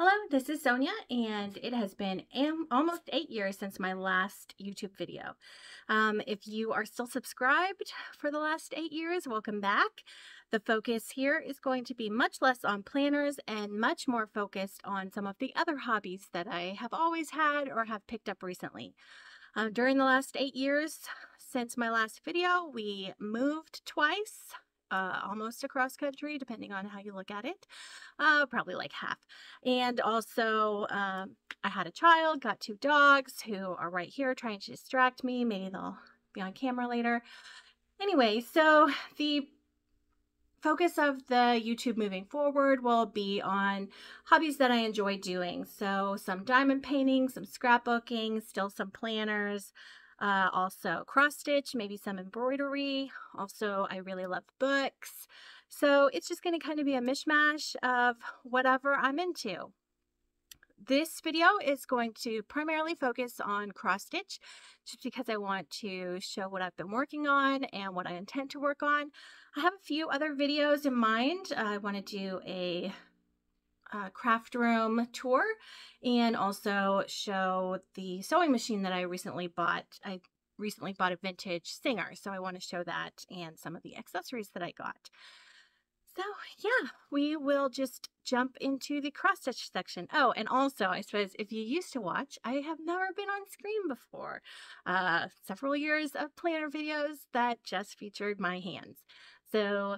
Hello, this is Sonia, and it has been almost 8 years since my last YouTube video. If you are still subscribed for the last 8 years, welcome back. The focus here is going to be much less on planners and much more focused on some of the other hobbies that I have always had or have picked up recently. During the last 8 years since my last video, we moved twice. Almost across country, depending on how you look at it, probably like half. And also, I had a child, got two dogs who are right here trying to distract me. Maybe they'll be on camera later. Anyway, so the focus of the YouTube moving forward will be on hobbies that I enjoy doing. So some diamond painting, some scrapbooking, still some planners, also cross stitch, maybe some embroidery. Also, I really love books. So it's just going to kind of be a mishmash of whatever I'm into. This video is going to primarily focus on cross stitch just because I want to show what I've been working on and what I intend to work on. I have a few other videos in mind. I want to do a craft room tour and also show the sewing machine that I recently bought. I recently bought a vintage Singer, so I want to show that and some of the accessories that I got. So yeah, we will just jump into the cross stitch section. Oh, and also I suppose if you used to watch, I have never been on screen before. Several years of planner videos that just featured my hands. So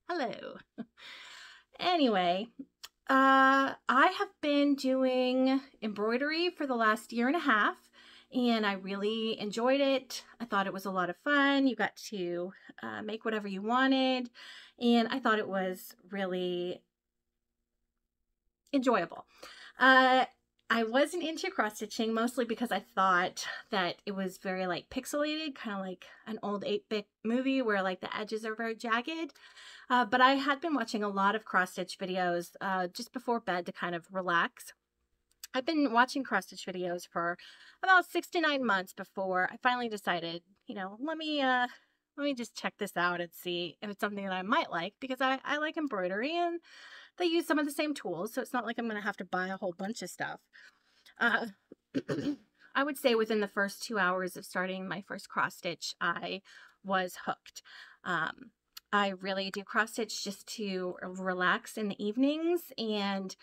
hello. Anyway, I have been doing embroidery for the last year and a half, and I really enjoyed it. I thought it was a lot of fun. You got to make whatever you wanted, and I thought it was really enjoyable. I wasn't into cross stitching mostly because I thought that it was very like pixelated, kind of like an old 8-bit movie where like the edges are very jagged. But I had been watching a lot of cross stitch videos just before bed to kind of relax. I've been watching cross stitch videos for about 6 to 9 months before I finally decided, you know, let me just check this out and see if it's something that I might like, because I like embroidery and they use some of the same tools, so it's not like I'm going to have to buy a whole bunch of stuff. I would say within the first 2 hours of starting my first cross stitch, I was hooked. I really do cross stitch just to relax in the evenings, and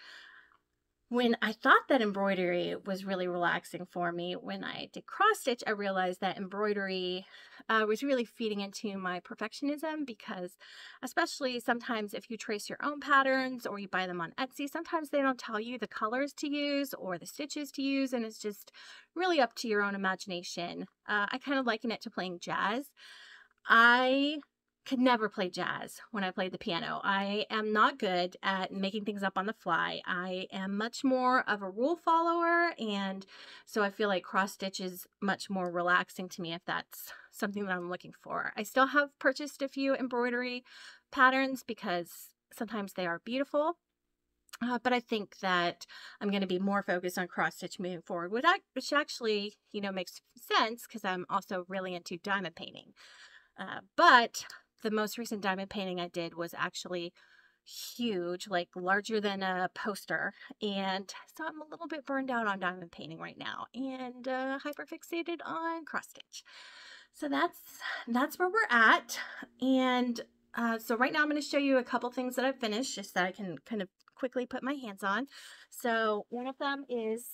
when I thought that embroidery was really relaxing for me, when I did cross stitch, I realized that embroidery was really feeding into my perfectionism, because especially sometimes if you trace your own patterns or you buy them on Etsy, sometimes they don't tell you the colors to use or the stitches to use, and it's just really up to your own imagination. I kind of liken it to playing jazz. I could never play jazz when I played the piano. I am not good at making things up on the fly. I am much more of a rule follower, and so I feel like cross stitch is much more relaxing to me if that's something that I'm looking for. I still have purchased a few embroidery patterns because sometimes they are beautiful. But I think that I'm going to be more focused on cross stitch moving forward, which actually, you know, makes sense because I'm also really into diamond painting. But the most recent diamond painting I did was actually huge, like larger than a poster. And so I'm a little bit burned out on diamond painting right now, and hyper fixated on cross stitch. So that's where we're at. And so right now I'm going to show you a couple things that I've finished just that I can kind of quickly put my hands on. So one of them is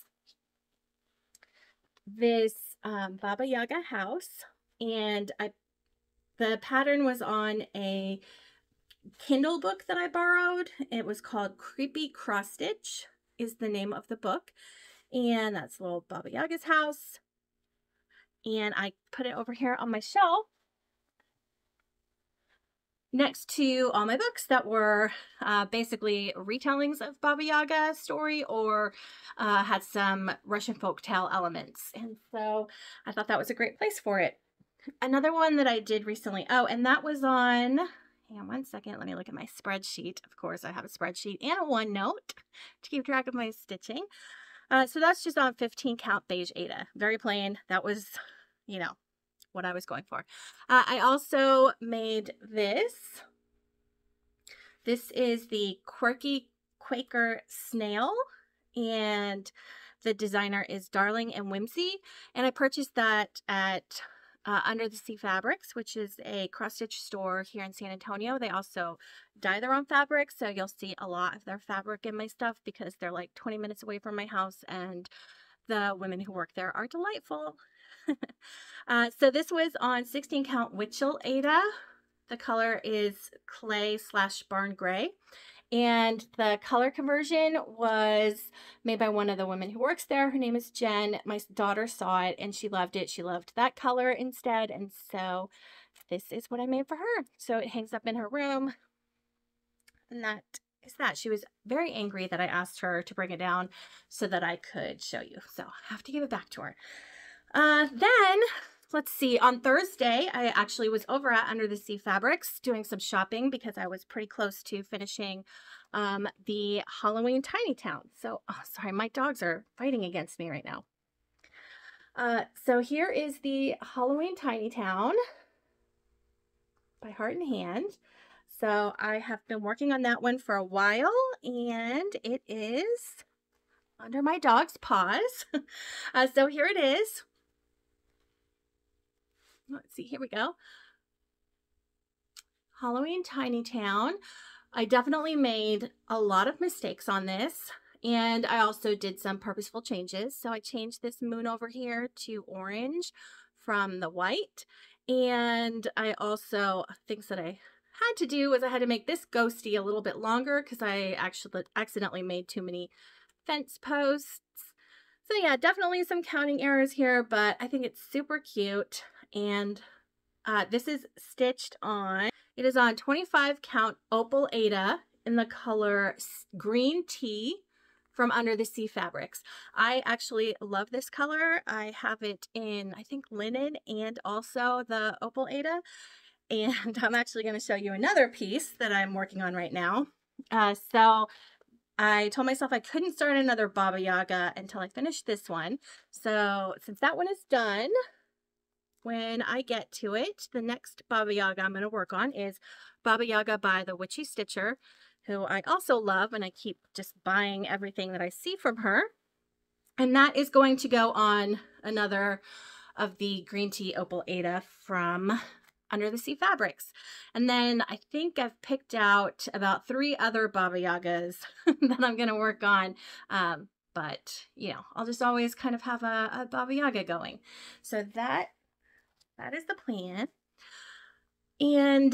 this Baba Yaga house, and the pattern was on a Kindle book that I borrowed. It was called Creepy Cross Stitch is the name of the book. And that's little Baba Yaga's house. And I put it over here on my shelf next to all my books that were basically retellings of Baba Yaga's story or had some Russian folktale elements. And so I thought that was a great place for it. Another one that I did recently, oh, and that was on, hang on one second, let me look at my spreadsheet. Of course, I have a spreadsheet and a OneNote to keep track of my stitching. So that's just on 15 count beige Aida. Very plain. That was, you know, what I was going for. I also made this. This is the Quaker Snail, and the designer is Darling and Whimsy. And I purchased that at Under the Sea Fabrics, which is a cross-stitch store here in San Antonio. They also dye their own fabrics, so you'll see a lot of their fabric in my stuff because they're like 20 minutes away from my house, and the women who work there are delightful. So this was on 16 count Witchell Aida. The color is clay / barn gray. And the color conversion was made by one of the women who works there. Her name is Jen. My daughter saw it and she loved it. She loved that color instead. And so this is what I made for her. So it hangs up in her room. And that is that. She was very angry that I asked her to bring it down so that I could show you. So I have to give it back to her. Then let's see, on Thursday, I actually was over at Under the Sea Fabrics doing some shopping because I was pretty close to finishing the Halloween Tiny Town. So, oh, sorry, my dogs are fighting against me right now. So here is the Halloween Tiny Town by Heart and Hand. So I have been working on that one for a while, and it is under my dog's paws. So here it is. Let's see, here we go. Halloween Tiny Town. I definitely made a lot of mistakes on this, and I also did some purposeful changes. So I changed this moon over here to orange from the white, and I also, things that I had to do was I had to make this ghosty a little bit longer because I actually accidentally made too many fence posts. So yeah, definitely some counting errors here, but I think it's super cute. And this is stitched on, it is on 25 count Opal Aida in the color Green Tea from Under the Sea Fabrics. I actually love this color. I have it in, I think, linen and also the Opal Aida. And I'm actually going to show you another piece that I'm working on right now. So I told myself I couldn't start another Baba Yaga until I finished this one. So since that one is done, when I get to it, the next Baba Yaga I'm going to work on is Baba Yaga by the Witchy Stitcher, who I also love, and I keep just buying everything that I see from her. And that is going to go on another of the Green Tea Opal Aida from Under the Sea Fabrics. And then I think I've picked out about 3 other Baba Yagas that I'm going to work on. But, you know, I'll just always kind of have a Baba Yaga going. So that is the plan. And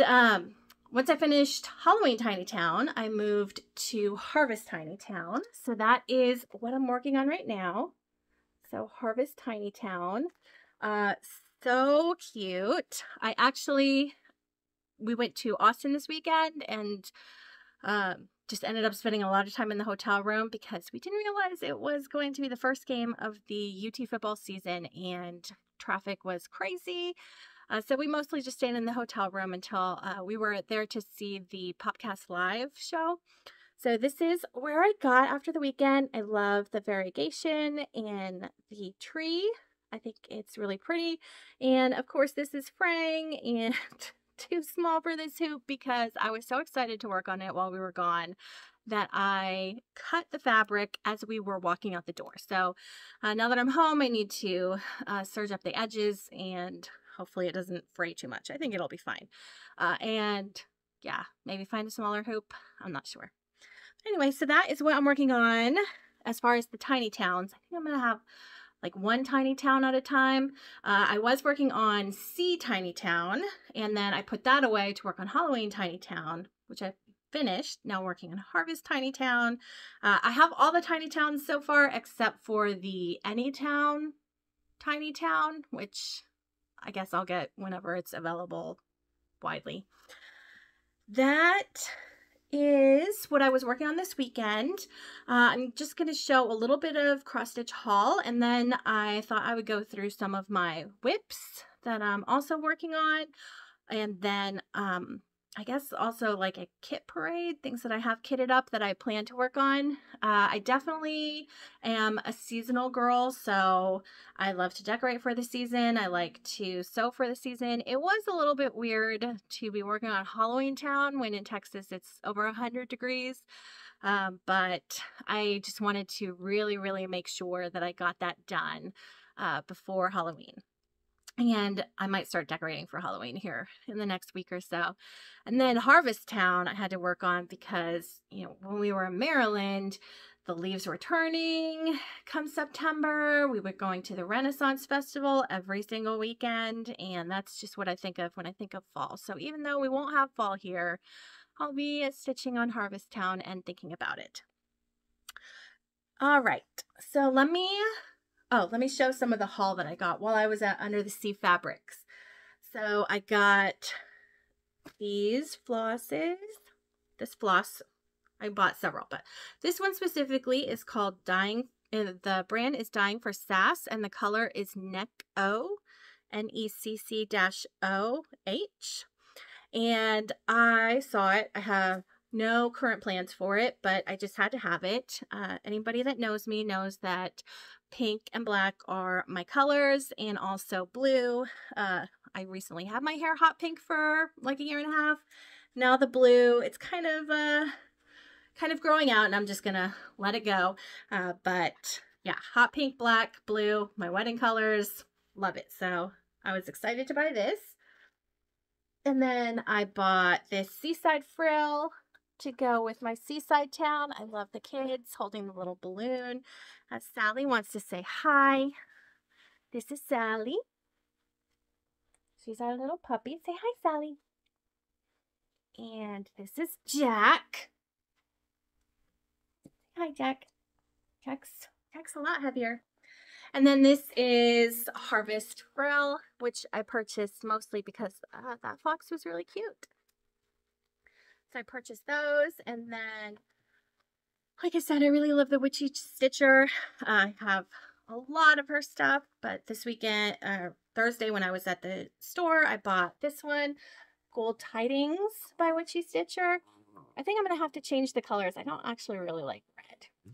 once I finished Halloween Tiny Town, I moved to Harvest Tiny Town. So that is what I'm working on right now. So Harvest Tiny Town. So cute. We went to Austin this weekend and just ended up spending a lot of time in the hotel room because we didn't realize it was going to be the first game of the UT football season and traffic was crazy. So we mostly just stayed in the hotel room until we were there to see the Popcast Live show. So this is where I got after the weekend. I love the variegation and the tree. I think it's really pretty. And of course, this is fraying and too small for this hoop because I was so excited to work on it while we were gone that I cut the fabric as we were walking out the door. So now that I'm home, I need to serge up the edges and hopefully it doesn't fray too much. I think it'll be fine. And yeah, maybe find a smaller hoop. I'm not sure. Anyway, so that is what I'm working on as far as the tiny towns. I think I'm going to have like one tiny town at a time. I was working on Sea Tiny Town, and then I put that away to work on Halloween Tiny Town, which I finished. Now working on Harvest Tiny Town. I have all the tiny towns so far except for the Anytown Tiny Town, which I guess I'll get whenever it's available widely. That is what I was working on this weekend. I'm just going to show a little bit of cross stitch haul, and then I thought I would go through some of my whips that I'm also working on, and then I guess also like a kit parade, things that I have kitted up that I plan to work on. I definitely am a seasonal girl, so I love to decorate for the season. I like to sew for the season. It was a little bit weird to be working on Halloween Town when in Texas it's over 100 degrees. but I just wanted to really make sure that I got that done before Halloween. And I might start decorating for Halloween here in the next week or so. And then Harvest Town I had to work on because, you know, when we were in Maryland, the leaves were turning come September. We were going to the Renaissance Festival every single weekend. And that's just what I think of when I think of fall. So even though we won't have fall here, I'll be stitching on Harvest Town and thinking about it. All right. So let me show some of the haul that I got while I was at Under the Sea Fabrics. So I got these flosses. This floss, I bought several, but this one specifically is called Dying. The brand is Dying for Sass, and the color is Necc-O, Necc-OH. And I saw it. I have no current plans for it, but I just had to have it. Anybody that knows me knows that pink and black are my colors, and also blue. I recently had my hair hot pink for like a year and a half. Now the blue, it's kind of growing out, and I'm just gonna let it go. But yeah, hot pink, black, blue, my wedding colors. Love it. So I was excited to buy this. And then I bought this seaside frill to go with my seaside town. I love the kids holding the little balloon. Sally wants to say hi. This is Sally. She's our little puppy. Say hi, Sally. And this is Jack. Hi, Jack. Jack's a lot heavier. And then this is Harvest Frill, which I purchased mostly because that fox was really cute. So I purchased those. And then, like I said, I really love the Witchy Stitcher. I have a lot of her stuff, but this weekend, Thursday when I was at the store, I bought this one, Gold Tidings by Witchy Stitcher. I think I'm going to have to change the colors. I don't actually really like red.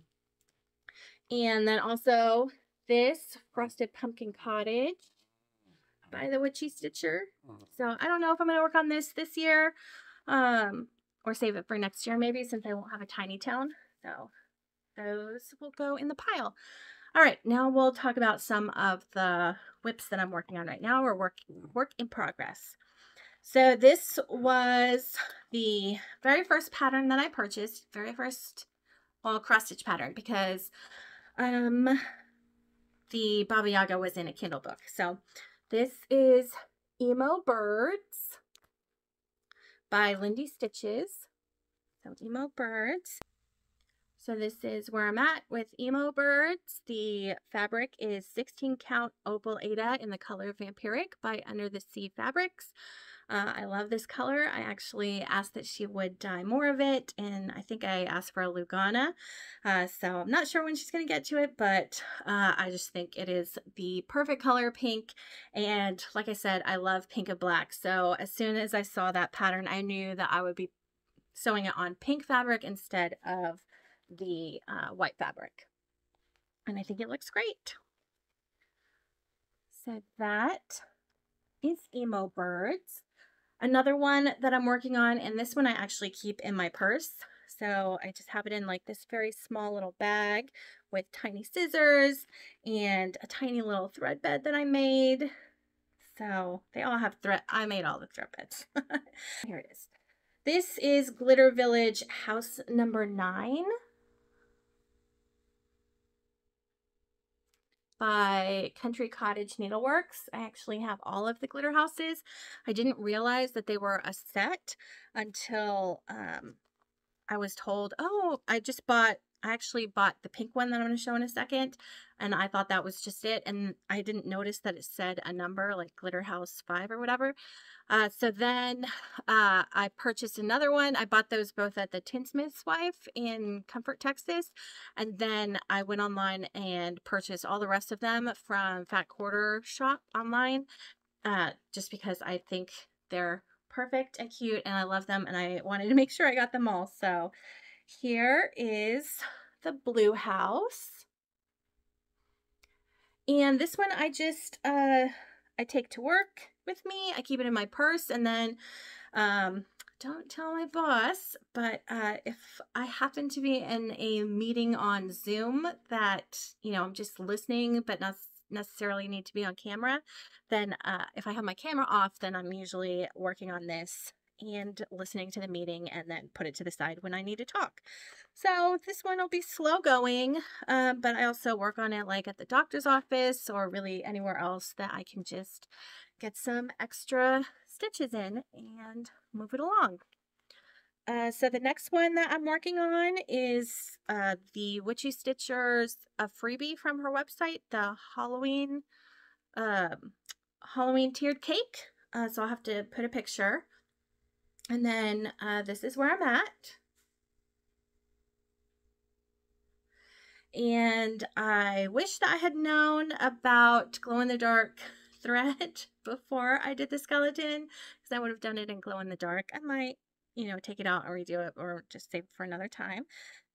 And then also this Frosted Pumpkin Cottage by the Witchy Stitcher. So I don't know if I'm going to work on this year or save it for next year maybe, since I won't have a tiny town. So those will go in the pile. All right, now we'll talk about some of the whips that I'm working on right now, or work in progress. So this was the very first pattern that I purchased, cross stitch pattern, because the Baba Yaga was in a Kindle book. So this is Emo Birds by Lindy Stitches. So Emo Birds. So this is where I'm at with Emo Birds. The fabric is 16 count Opal Ada in the color Vampiric by Under the Sea Fabrics. I love this color. I actually asked that she would dye more of it, and I think I asked for a Lugana. So I'm not sure when she's going to get to it, but I just think it is the perfect color, pink. And like I said, I love pink and black. So as soon as I saw that pattern, I knew that I would be sewing it on pink fabric instead of the white fabric. And I think it looks great. So that is Emo Birds. Another one that I'm working on, and this one I actually keep in my purse. So I just have it in like this very small little bag with tiny scissors and a tiny little thread bed that I made. So they all have thread. I made all the thread beds. Here it is. This is Glitter Village House Number 9 by Country Cottage Needleworks. I actually have all of the glitter houses. I didn't realize that they were a set until I was told, oh, I actually bought the pink one that I'm going to show in a second, and I thought that was just it, and I didn't notice that it said a number like Glitter House 5 or whatever. So then I purchased another one. I bought those both at the Tinsmith's Wife in Comfort, Texas. And then I went online and purchased all the rest of them from Fat Quarter Shop online, just because I think they're perfect and cute and I love them, and I wanted to make sure I got them all. So here is the blue house. And this one I just, I take to work with me. I keep it in my purse, and then don't tell my boss, but if I happen to be in a meeting on Zoom that, I'm just listening, but not necessarily need to be on camera, then if I have my camera off, then I'm usually working on this and listening to the meeting and then put it to the side when I need to talk. So this one will be slow going, but I also work on it like at the doctor's office or really anywhere else that I can just get some extra stitches in and move it along. So the next one that I'm working on is the Witchy Stitcher's a freebie from her website, the Halloween tiered cake. So I'll have to put a picture. And then this is where I'm at. And I wish that I had known about glow-in-the-dark thread before I did the skeleton, because I would have done it in glow-in-the-dark. I might, take it out and redo it or just save it for another time.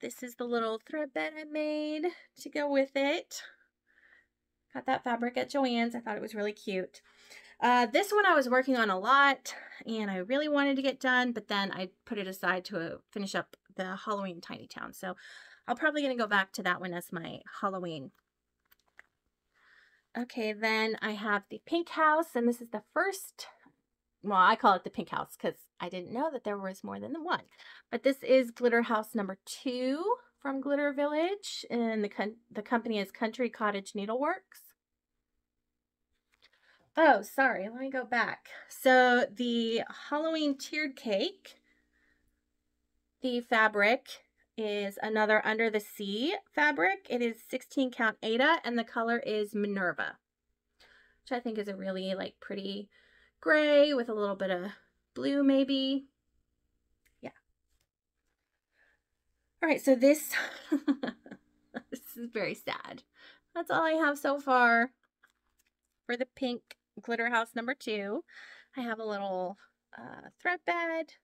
This is the little thread bed I made to go with it. Got that fabric at Joann's. I thought it was really cute. This one I was working on a lot and I really wanted to get done, but then I put it aside to finish up the Halloween Tiny Town. So I'm probably going to go back to that one as my Halloween. Okay, then I have the pink house, and this is the first, well, I call it the pink house because I didn't know that there was more than the one. But this is glitter house number 2 from Glitter Village, and the company is Country Cottage Needleworks. Oh, sorry, let me go back. So the Halloween tiered cake, the fabric is another Under the Sea fabric. It is 16 count Aida and the color is Minerva, which I think is a really pretty gray with a little bit of blue maybe. Yeah. All right, so this this is very sad. That's all I have so far for the pink glitter house number 2. I have a little thread bed,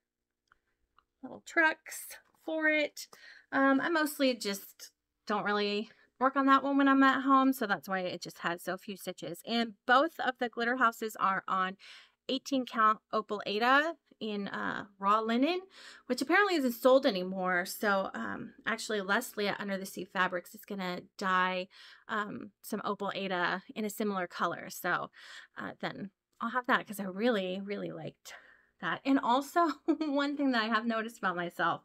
little trucks for it. I mostly just don't really work on that one when I'm at home, so that's why it just has so few stitches. And both of the glitter houses are on 18 count opal Aida in raw linen, which apparently isn't sold anymore. So actually Leslie at Under the Sea Fabrics is gonna dye some opal Aida in a similar color. So then I'll have that because I really liked that. And also one thing that I have noticed about myself,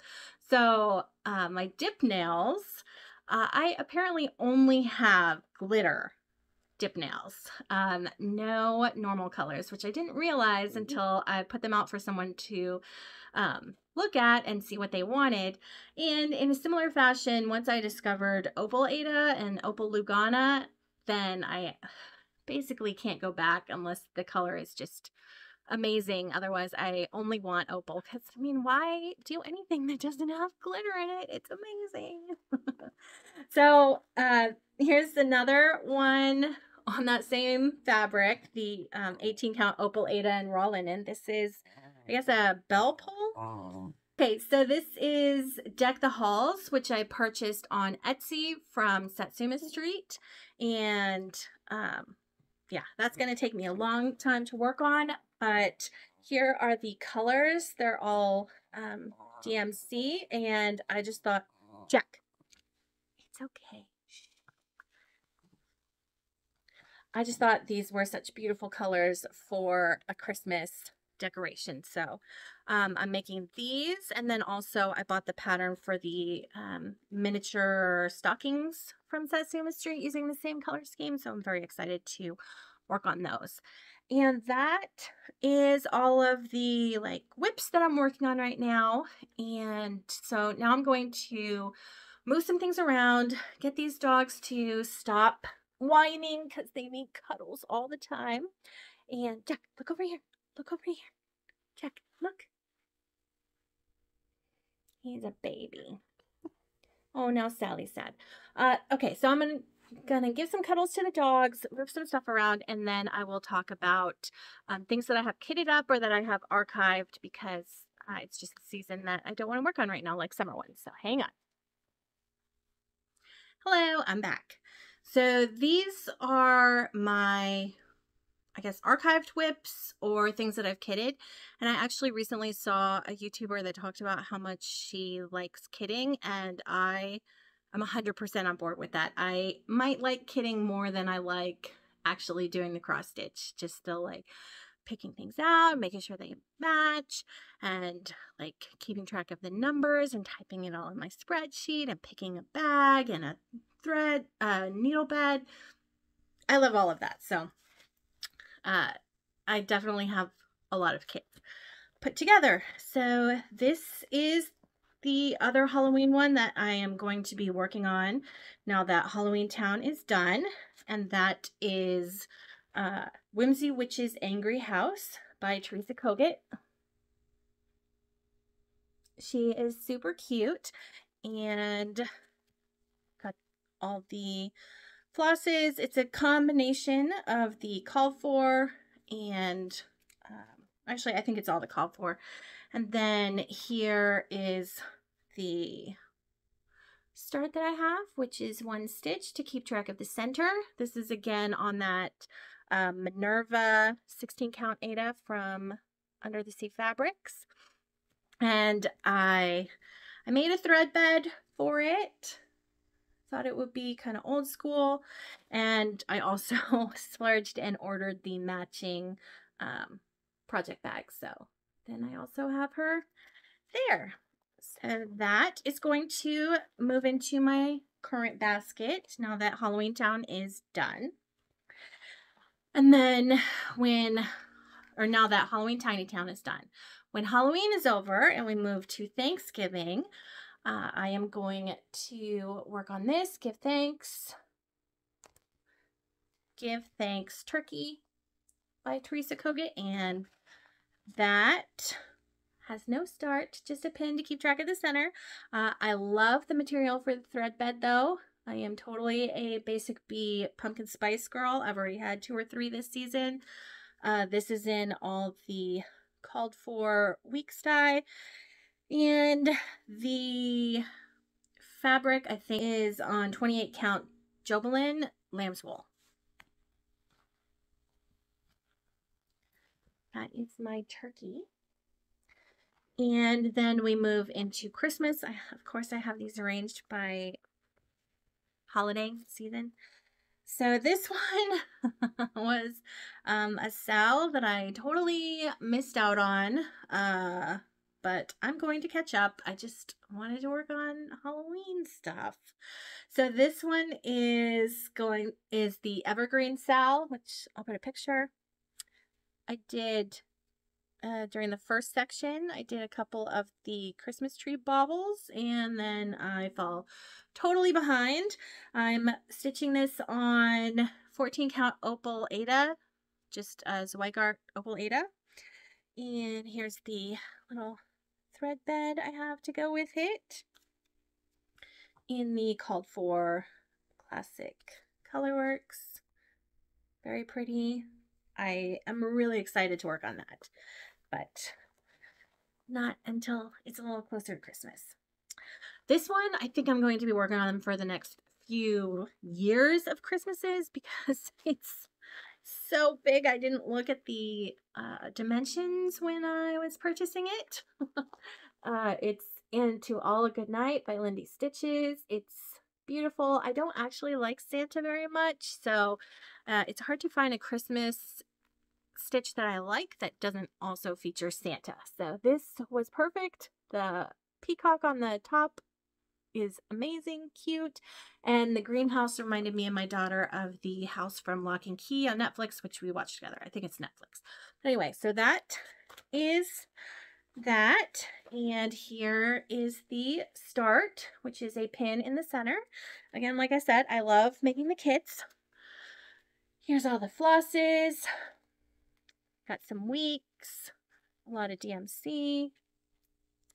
so my dip nails, I apparently only have glitter dip nails, no normal colors, which I didn't realize until I put them out for someone to look at and see what they wanted. And in a similar fashion, once I discovered opal Aida and opal Lugana, then I basically can't go back unless the color is just amazing. Otherwise, I only want opal because, why do anything that doesn't have glitter in it? It's amazing. So here's another one on that same fabric, the 18 count opal Aida and raw linen. This is, I guess, a bell pull. Okay, so this is Deck the Halls, which I purchased on Etsy from Satsuma Street. And yeah, that's going to take me a long time to work on, but here are the colors. They're all DMC, and I just thought, Jack, it's okay. I just thought these were such beautiful colors for a Christmas decoration. So I'm making these, and then also I bought the pattern for the miniature stockings from Satsuma Street using the same color scheme. So I'm very excited to work on those. And that is all of the whips that I'm working on right now. And so now I'm going to move some things around, get these dogs to stop whining because they need cuddles all the time. And Jack, look over here. Look over here. Jack, look. He's a baby. Oh, now Sally's sad. Okay, so I'm gonna give some cuddles to the dogs, move some stuff around, and then I will talk about things that I have kitted up or that I have archived because it's just the season that I don't want to work on right now, like summer ones. So hang on. Hello, I'm back. So these are my I guess, archived whips or things that I've kitted. And I actually recently saw a YouTuber that talked about how much she likes kitting, and I'm 100% on board with that. I might like kitting more than I like actually doing the cross stitch. Just still like picking things out, making sure they match, and like keeping track of the numbers and typing it all in my spreadsheet and picking a bag and a thread, needle bed. I love all of that. So I definitely have a lot of kits put together. So this is the other Halloween one that I am going to be working on now that Halloween Town is done, and that is Whimsy Witch's Angry House by Teresa Kogut. She is super cute and got all the flosses. It's a combination of the called for and actually I think it's all the called for. And then here is the start that I have, which is one stitch to keep track of the center. This is again on that Minerva 16 count Aida from Under the Sea Fabrics. And I made a thread bed for it. Thought it would be kind of old school. And I also splurged and ordered the matching project bag. So then I also have her there. So that is going to move into my current basket now that Halloween Town is done. And then now that Halloween Tiny Town is done. When Halloween is over and we move to Thanksgiving, I am going to work on this, Give Thanks Turkey by Teresa Kogut, and that has no start, just a pin to keep track of the center. I love the material for the thread bed though. I am totally a Basic Bee pumpkin spice girl. I've already had 2 or 3 this season. This is in all the called for weeks dye, and the fabric I think is on 28 count Jobelin lamb's wool. That is my turkey. And then we move into Christmas. Of course, I have these arranged by holiday season. So this one was a sale that I totally missed out on, but I'm going to catch up. I just wanted to work on Halloween stuff. So this one is the Evergreen Sal, which I'll put a picture. I did during the first section, I did a couple of the Christmas tree baubles, and then I fell totally behind. I'm stitching this on 14 count Opal Aida, just as Zweigart Opal Aida. And here's the little thread bed I have to go with it in the called for classic colorworks. Very pretty. I am really excited to work on that, but not until it's a little closer to Christmas. This one, I think I'm going to be working on them for the next few years of Christmases because it's so big. I didn't look at the dimensions when I was purchasing it. It's into All a Good Night by Lindy Stitches. It's beautiful. I don't actually like Santa very much, so it's hard to find a Christmas stitch that I like that doesn't also feature Santa. So this was perfect. The peacock on the top is amazing, cute, and the greenhouse reminded me and my daughter of the house from Lock and Key on Netflix, which we watched together. I think it's Netflix. Anyway, so that is that, and here is the start, which is a pin in the center. Again, like I said, I love making the kits. Here's all the flosses. Got some weeks, a lot of DMC.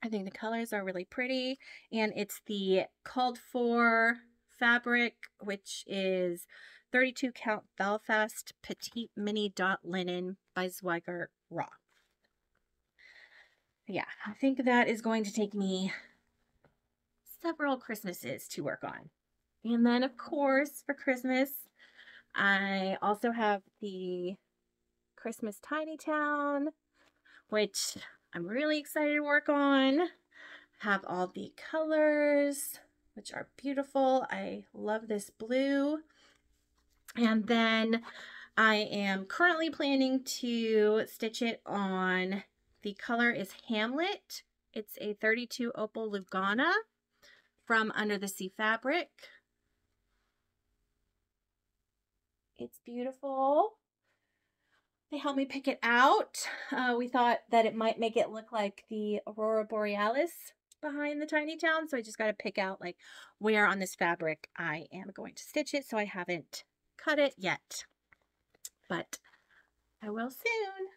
I think the colors are really pretty, and it's the called for fabric, which is 32 count Belfast Petite Mini Dot Linen by Zweigart Raw. Yeah, I think that is going to take me several Christmases to work on. And then, of course, for Christmas, I also have the Christmas Tiny Town, which I'm really excited to work on. Have all the colors, which are beautiful. I love this blue. And then I am currently planning to stitch it on, the color is Hamlet. It's a 32 Opal Lugana from Under the Sea Fabric. It's beautiful. They helped me pick it out. We thought that it might make it look like the Aurora Borealis behind the tiny town. So I just got to pick out like where on this fabric I am going to stitch it. So I haven't cut it yet, but I will soon.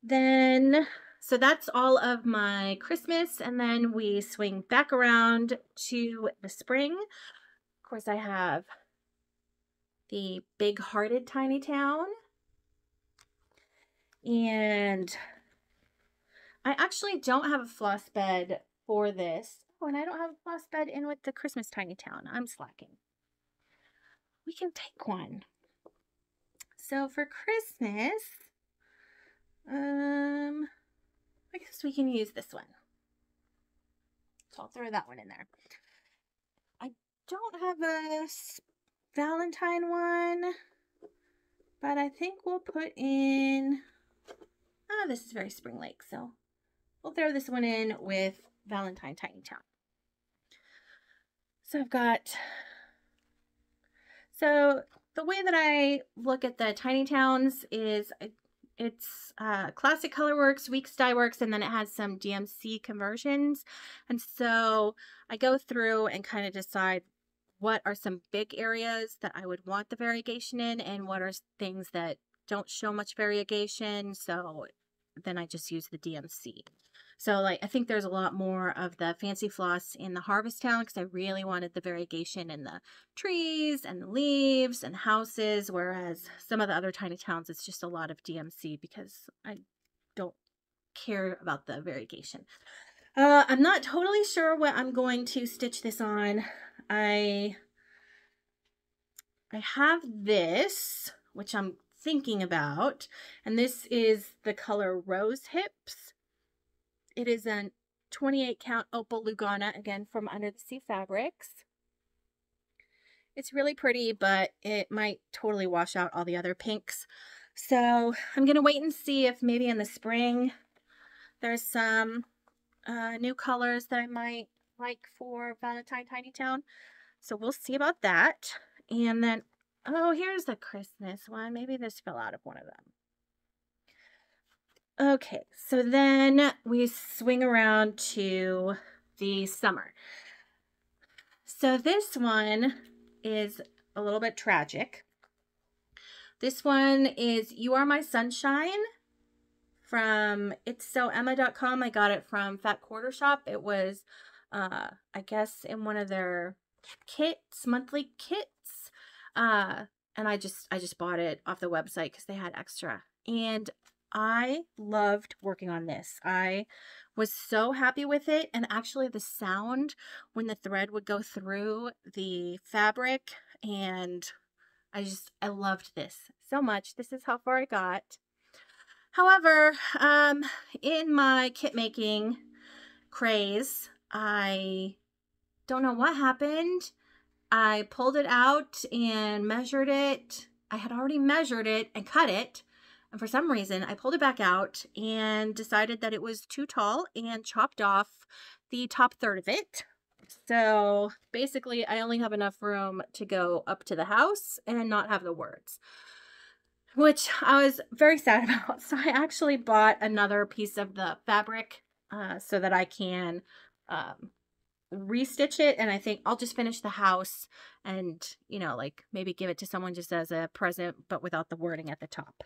Then, so that's all of my Christmas. And then we swing back around to the spring. Of course, I have the Big Hearted Tiny Town. And I actually don't have a floss bed for this. Oh, and I don't have a floss bed in with the Christmas Tiny Town. I'm slacking. We can take one. So for Christmas, I guess we can use this one. So I'll throw that one in there. I don't have a Valentine one, but I think we'll put in, this is very Spring Lake, so we'll throw this one in with Valentine Tiny Town. So I've got, so the way that I look at the Tiny Towns is it's Classic Colorworks, Weeks Dye Works, and then it has some DMC conversions. And so I go through and kind of decide what are some big areas that I would want the variegation in, and what are things that don't show much variegation. So then I just use the DMC. So like, I think there's a lot more of the fancy floss in the Harvest Town because I really wanted the variegation in the trees and the leaves and houses, whereas some of the other tiny towns, it's just a lot of DMC because I don't care about the variegation. I'm not totally sure what I'm going to stitch this on. I have this, which I'm thinking about, and this is the color Rose Hips. It is a 28 count Opal Lugana, again from Under the Sea Fabrics. It's really pretty, but it might totally wash out all the other pinks. So I'm going to wait and see if maybe in the spring there's some new colors that I might like for Valentine Tiny Town. So we'll see about that. And then, oh, here's the Christmas one. Maybe this fell out of one of them. Okay, so then we swing around to the summer. So this one is a little bit tragic. This one is You Are My Sunshine from itssoemma.com. I got it from Fat Quarter Shop. It was, I guess, in one of their kits, monthly kits. And I just bought it off the website because they had extra. And I loved working on this. I was so happy with it. And actually the sound when the thread would go through the fabric, and I loved this so much. This is how far I got. However, in my kit making craze, I don't know what happened. I pulled it out and measured it. I had already measured it and cut it. And for some reason, I pulled it back out and decided that it was too tall and chopped off the top third of it. So basically, I only have enough room to go up to the house and not have the words, which I was very sad about. So I actually bought another piece of the fabric so that I can restitch it. And I think I'll just finish the house and, you know, like maybe give it to someone just as a present, but without the wording at the top.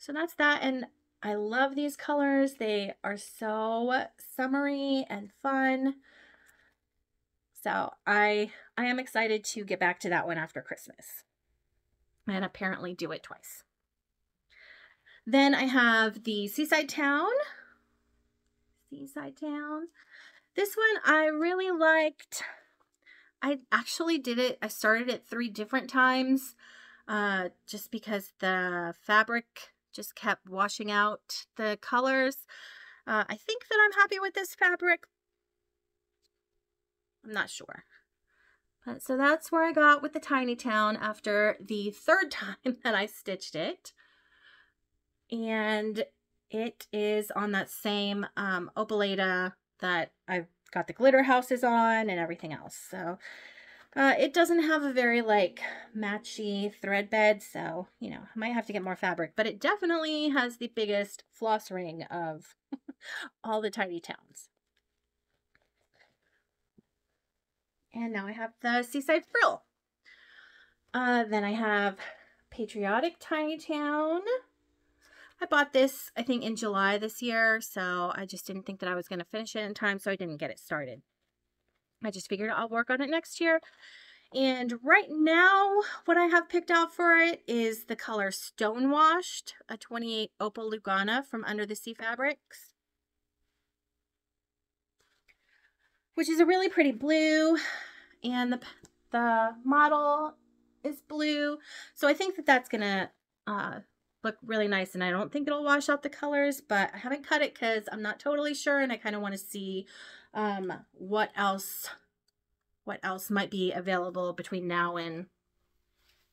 So that's that. And I love these colors. They are so summery and fun. So I am excited to get back to that one after Christmas and apparently do it twice. Then I have the Seaside Town. Seaside Town. This one I really liked. I actually did it. I started it 3 different times. just because the fabric just kept washing out the colors. I think that I'm happy with this fabric. I'm not sure. But so that's where I got with the Tiny Town after the third time that I stitched it. And it is on that same opaleta that I've got the glitter houses on and everything else. So it doesn't have a very like matchy thread bed, so you know, I might have to get more fabric, but it definitely has the biggest floss ring of all the Tiny Towns. And now I have the Seaside Frill. Then I have Patriotic Tiny Town. I bought this, I think, in July this year, so I just didn't think that I was going to finish it in time, so I didn't get it started. I just figured I'll work on it next year. And right now, what I have picked out for it is the color Stonewashed, a 28 Opal Lugana from Under the Sea Fabrics, which is a really pretty blue, and the model is blue. So I think that that's going to look really nice, and I don't think it'll wash out the colors, but I haven't cut it because I'm not totally sure, and I kind of want to see what else might be available between now and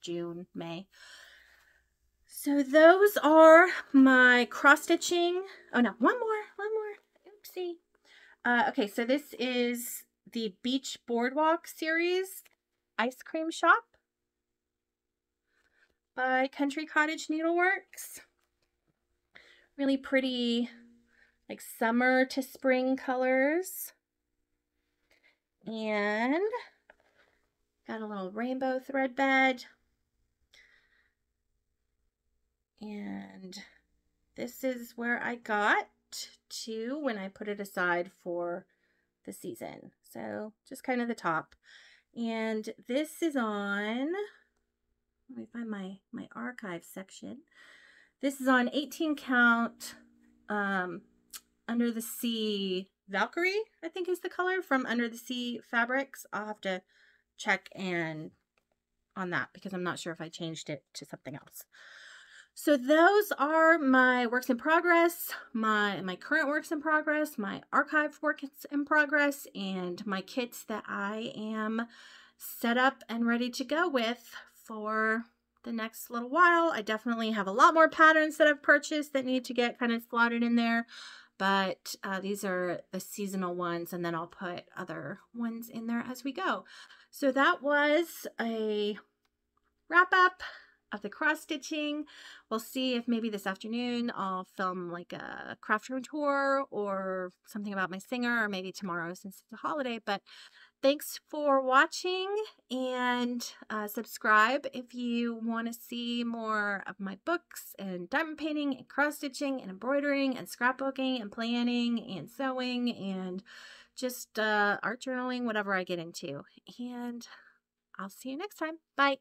June, May. So those are my cross stitching. Oh no, one more. Oopsie. Okay, so this is the Beach Boardwalk series Ice Cream Shop by Country Cottage Needleworks. Really pretty, like summer to spring colors. And got a little rainbow thread bed. And this is where I got to when I put it aside for the season. So just kind of the top. And this is on, let me find my archive section. This is on 18 count Under the Sea Valkyrie, I think is the color, from Under the Sea Fabrics. I'll have to check on that because I'm not sure if I changed it to something else. So those are my works in progress, my current works in progress, my archived works in progress, and my kits that I am set up and ready to go with for the next little while. I definitely have a lot more patterns that I've purchased that need to get kind of slotted in there, but these are the seasonal ones, and then I'll put other ones in there as we go. So that was a wrap up of the cross stitching. We'll see if maybe this afternoon I'll film like a craft room tour or something about my singer, or maybe tomorrow since it's a holiday. But thanks for watching, and subscribe if you want to see more of my books and diamond painting and cross stitching and embroidering and scrapbooking and planning and sewing and just art journaling, whatever I get into. And I'll see you next time. Bye.